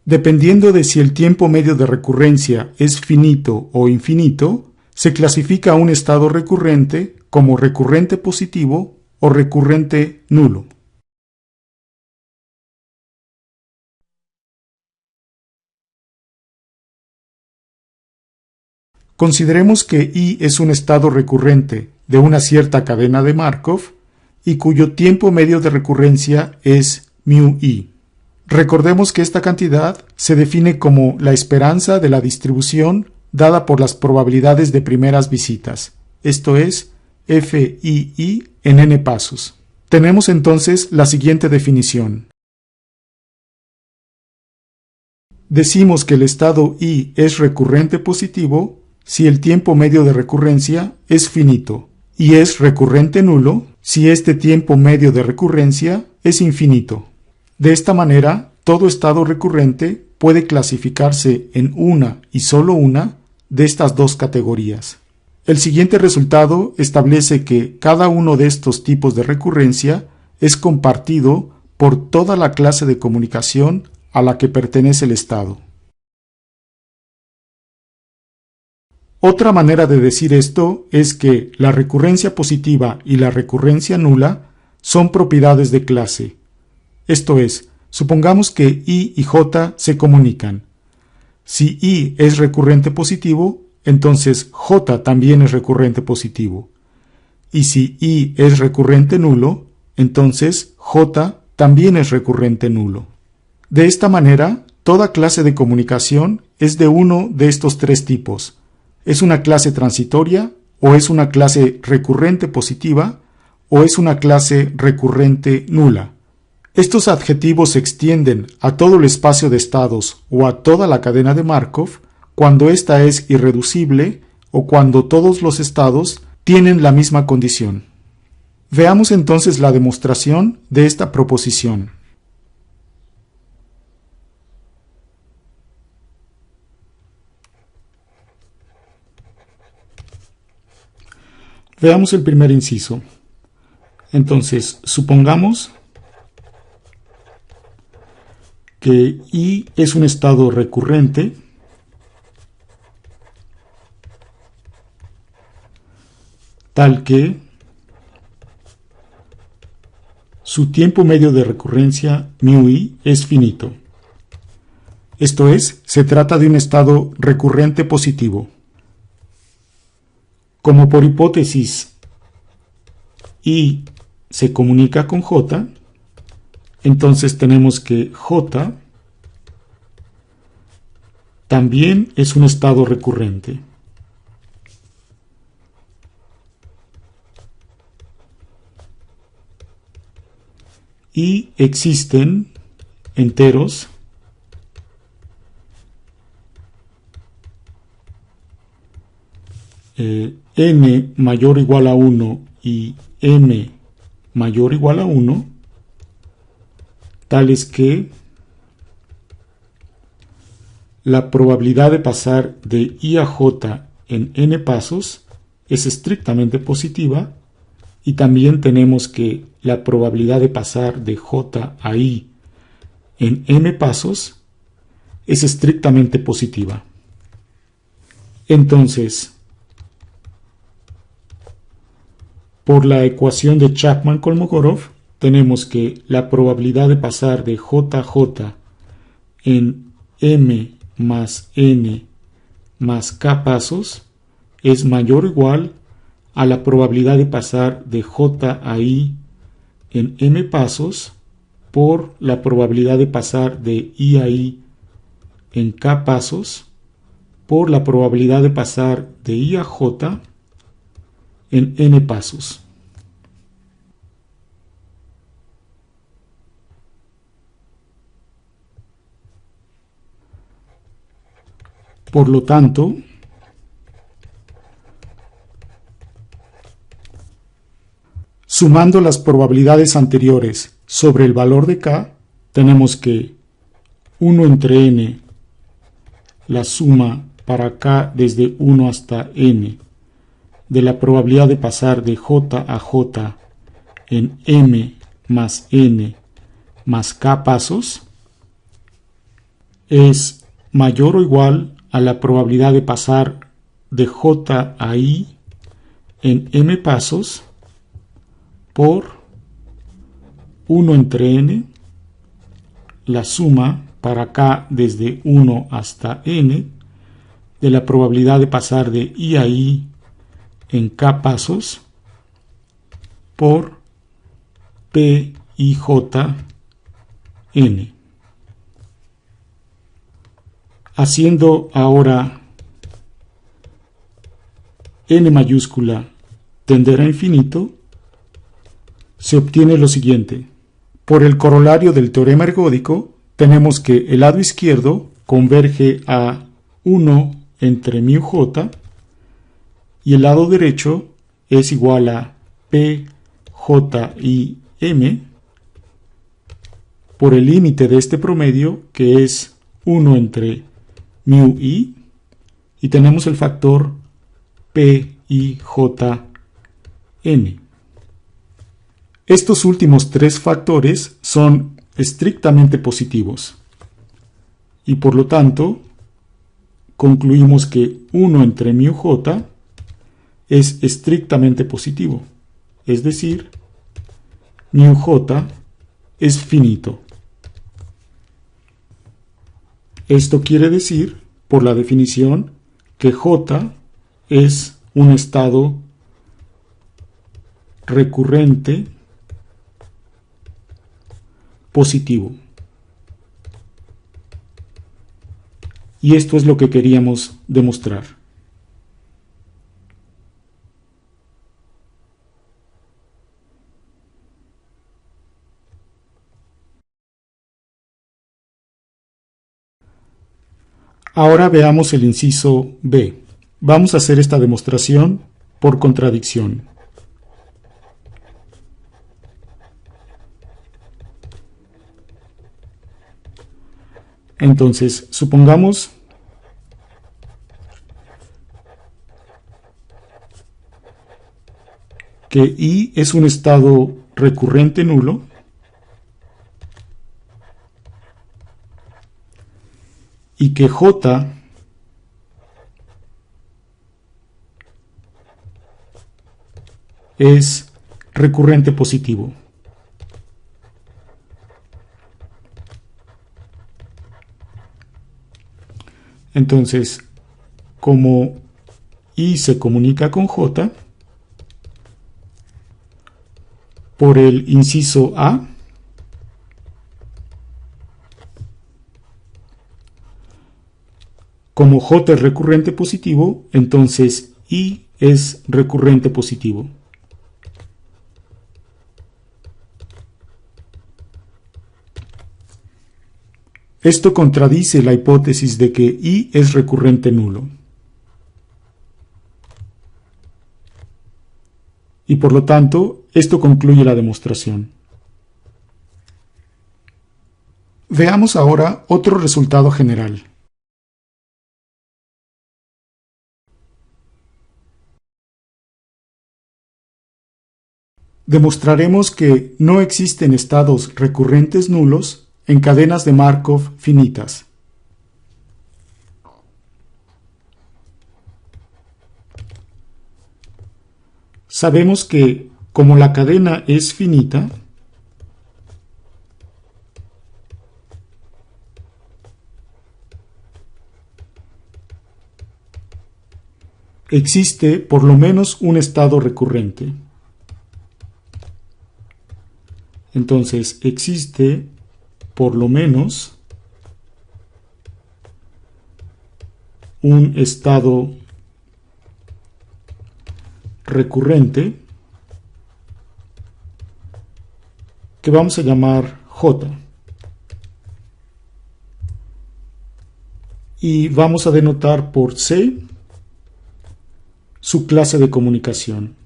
Dependiendo de si el tiempo medio de recurrencia es finito o infinito, se clasifica un estado recurrente como recurrente positivo o recurrente nulo. Consideremos que I es un estado recurrente de una cierta cadena de Markov y cuyo tiempo medio de recurrencia es μI. Recordemos que esta cantidad se define como la esperanza de la distribución dada por las probabilidades de primeras visitas, esto es, FII en n pasos. Tenemos entonces la siguiente definición. Decimos que el estado I es recurrente positivo si el tiempo medio de recurrencia es finito y es recurrente nulo si este tiempo medio de recurrencia es infinito. De esta manera, todo estado recurrente puede clasificarse en una y solo una de estas dos categorías. El siguiente resultado establece que cada uno de estos tipos de recurrencia es compartido por toda la clase de comunicación a la que pertenece el estado. Otra manera de decir esto es que la recurrencia positiva y la recurrencia nula son propiedades de clase. Esto es, supongamos que I y J se comunican. Si I es recurrente positivo, entonces J también es recurrente positivo. Y si I es recurrente nulo, entonces J también es recurrente nulo. De esta manera, toda clase de comunicación es de uno de estos tres tipos. ¿Es una clase transitoria, o es una clase recurrente positiva, o es una clase recurrente nula? Estos adjetivos se extienden a todo el espacio de estados o a toda la cadena de Markov cuando ésta es irreducible o cuando todos los estados tienen la misma condición. Veamos entonces la demostración de esta proposición. Veamos el primer inciso. Entonces, supongamos que I es un estado recurrente tal que su tiempo medio de recurrencia μI es finito. Esto es, se trata de un estado recurrente positivo. Como por hipótesis I se comunica con J, entonces tenemos que J también es un estado recurrente. Y existen enteros n mayor o igual a 1 y m mayor o igual a 1, tales que la probabilidad de pasar de I a J en n pasos es estrictamente positiva, y también tenemos que la probabilidad de pasar de J a I en m pasos es estrictamente positiva. Entonces, por la ecuación de Chapman-Kolmogorov, tenemos que la probabilidad de pasar de JJ en m más n más k pasos es mayor o igual a la probabilidad de pasar de J a I en m pasos por la probabilidad de pasar de I a I en k pasos por la probabilidad de pasar de I a J en n pasos. Por lo tanto, sumando las probabilidades anteriores sobre el valor de k, tenemos que 1 entre n, la suma para k desde 1 hasta n, de la probabilidad de pasar de J a J en m más n más k pasos, es mayor o igual a la probabilidad de pasar de J a I en m pasos por 1 entre n, la suma para k desde 1 hasta n, de la probabilidad de pasar de I a I en k pasos por P i j n. Haciendo ahora n mayúscula tender a infinito, se obtiene lo siguiente. Por el corolario del teorema ergódico, tenemos que el lado izquierdo converge a 1 entre μ j y el lado derecho es igual a P j i m por el límite de este promedio, que es 1 entre μ i, y tenemos el factor P i j n. Estos últimos tres factores son estrictamente positivos y por lo tanto concluimos que 1 entre μ j es estrictamente positivo, es decir, μ j es finito. Esto quiere decir, por la definición, que J es un estado recurrente positivo. Y esto es lo que queríamos demostrar. Ahora veamos el inciso B. Vamos a hacer esta demostración por contradicción. Entonces, supongamos que I es un estado recurrente nulo y que J es recurrente positivo. Entonces, como I se comunica con J, por el inciso A, como J es recurrente positivo, entonces I es recurrente positivo. Esto contradice la hipótesis de que I es recurrente nulo. Y por lo tanto, esto concluye la demostración. Veamos ahora otro resultado general. Demostraremos que no existen estados recurrentes nulos en cadenas de Markov finitas. Sabemos que, como la cadena es finita, existe por lo menos un estado recurrente. Entonces, existe por lo menos un estado recurrente que vamos a llamar J. Y vamos a denotar por C su clase de comunicación.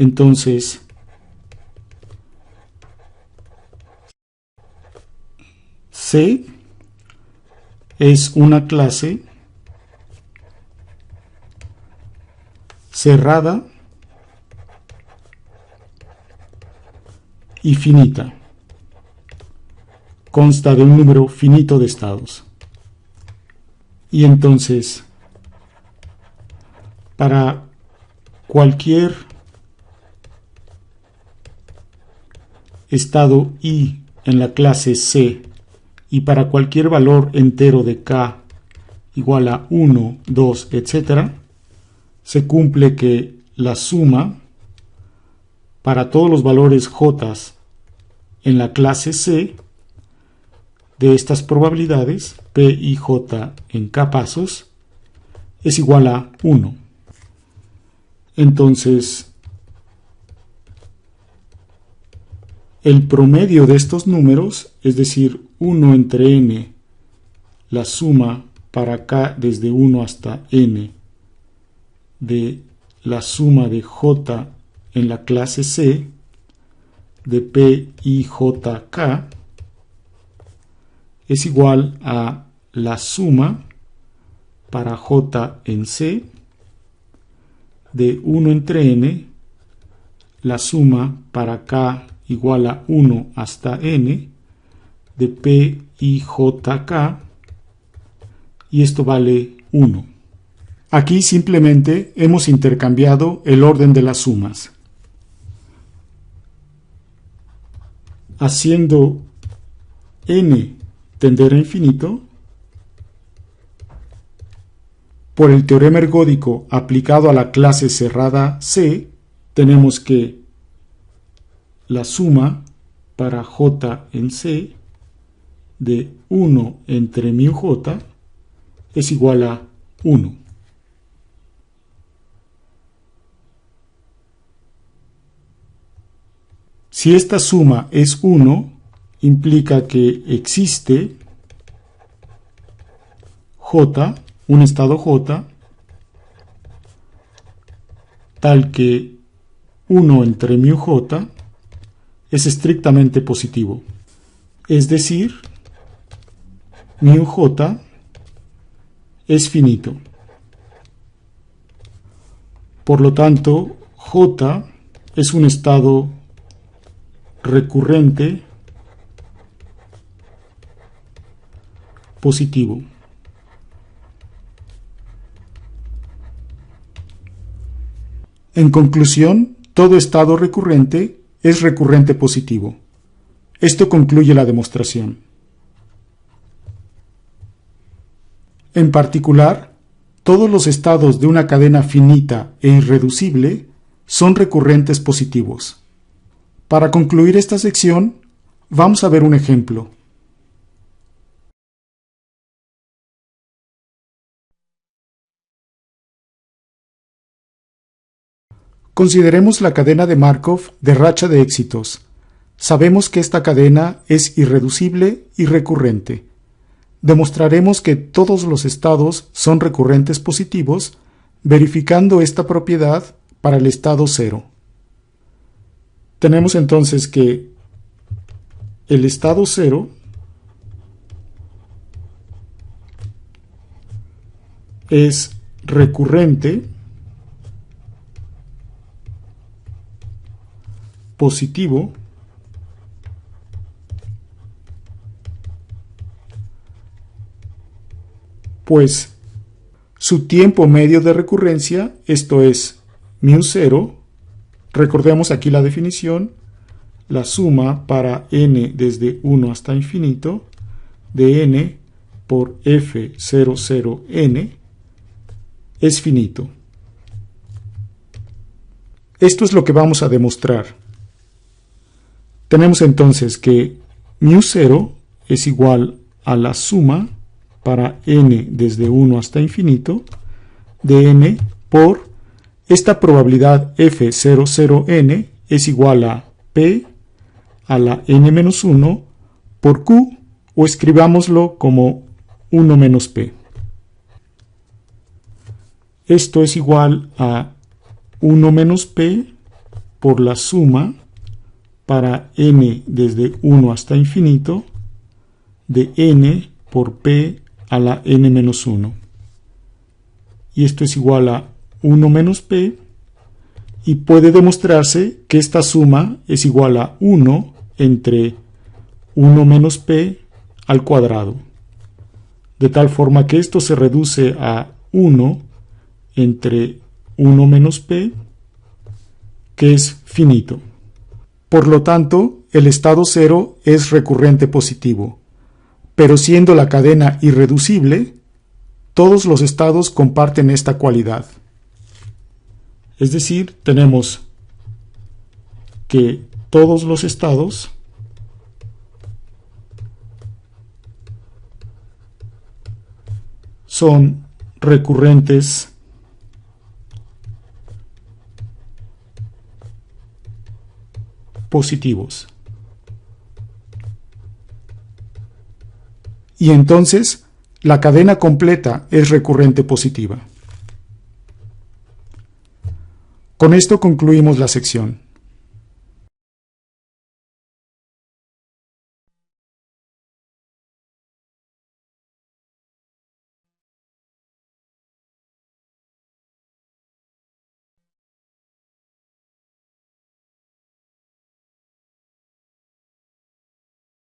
Entonces, C es una clase cerrada y finita. Consta de un número finito de estados. Y entonces, para cualquier estado i en la clase C y para cualquier valor entero de k igual a 1, 2, etc., se cumple que la suma para todos los valores j en la clase C de estas probabilidades, p y j en k pasos, es igual a 1. Entonces, el promedio de estos números, es decir, 1 entre n, la suma para k desde 1 hasta n, de la suma de j en la clase C, de p y j k, es igual a la suma para j en C, de 1 entre n, la suma para k igual a 1 hasta n, de p y j k, y esto vale 1. Aquí simplemente hemos intercambiado el orden de las sumas. Haciendo n tender a infinito, por el teorema ergódico aplicado a la clase cerrada C, tenemos que la suma para j en C de 1 entre mu j es igual a 1. Si esta suma es 1, implica que existe j, un estado j, tal que 1 entre mu j es estrictamente positivo. Es decir, mu j es finito. Por lo tanto, j es un estado recurrente positivo. En conclusión, todo estado recurrente es recurrente positivo. Esto concluye la demostración. En particular, todos los estados de una cadena finita e irreducible son recurrentes positivos. Para concluir esta sección, vamos a ver un ejemplo. Consideremos la cadena de Markov de racha de éxitos. Sabemos que esta cadena es irreducible y recurrente. Demostraremos que todos los estados son recurrentes positivos, verificando esta propiedad para el estado 0. Tenemos entonces que el estado 0 es recurrente positivo pues su tiempo medio de recurrencia, esto es μ0, recordemos aquí la definición, la suma para n desde 1 hasta infinito de n por f00n es finito. Esto es lo que vamos a demostrar. Tenemos entonces que μ0 es igual a la suma para n desde 1 hasta infinito de n por esta probabilidad f00n es igual a p a la n-1 por q, o escribámoslo como 1 menos p. Esto es igual a 1 menos p por la suma para n desde 1 hasta infinito de n por p a la n menos 1. Y esto es igual a 1 menos p, y puede demostrarse que esta suma es igual a 1 entre 1 menos p al cuadrado, de tal forma que esto se reduce a 1 entre 1 menos p, que es finito. Por lo tanto, el estado cero es recurrente positivo, pero siendo la cadena irreducible, todos los estados comparten esta cualidad. Es decir, tenemos que todos los estados son recurrentes positivos. Y entonces, la cadena completa es recurrente positiva. Con esto concluimos la sección.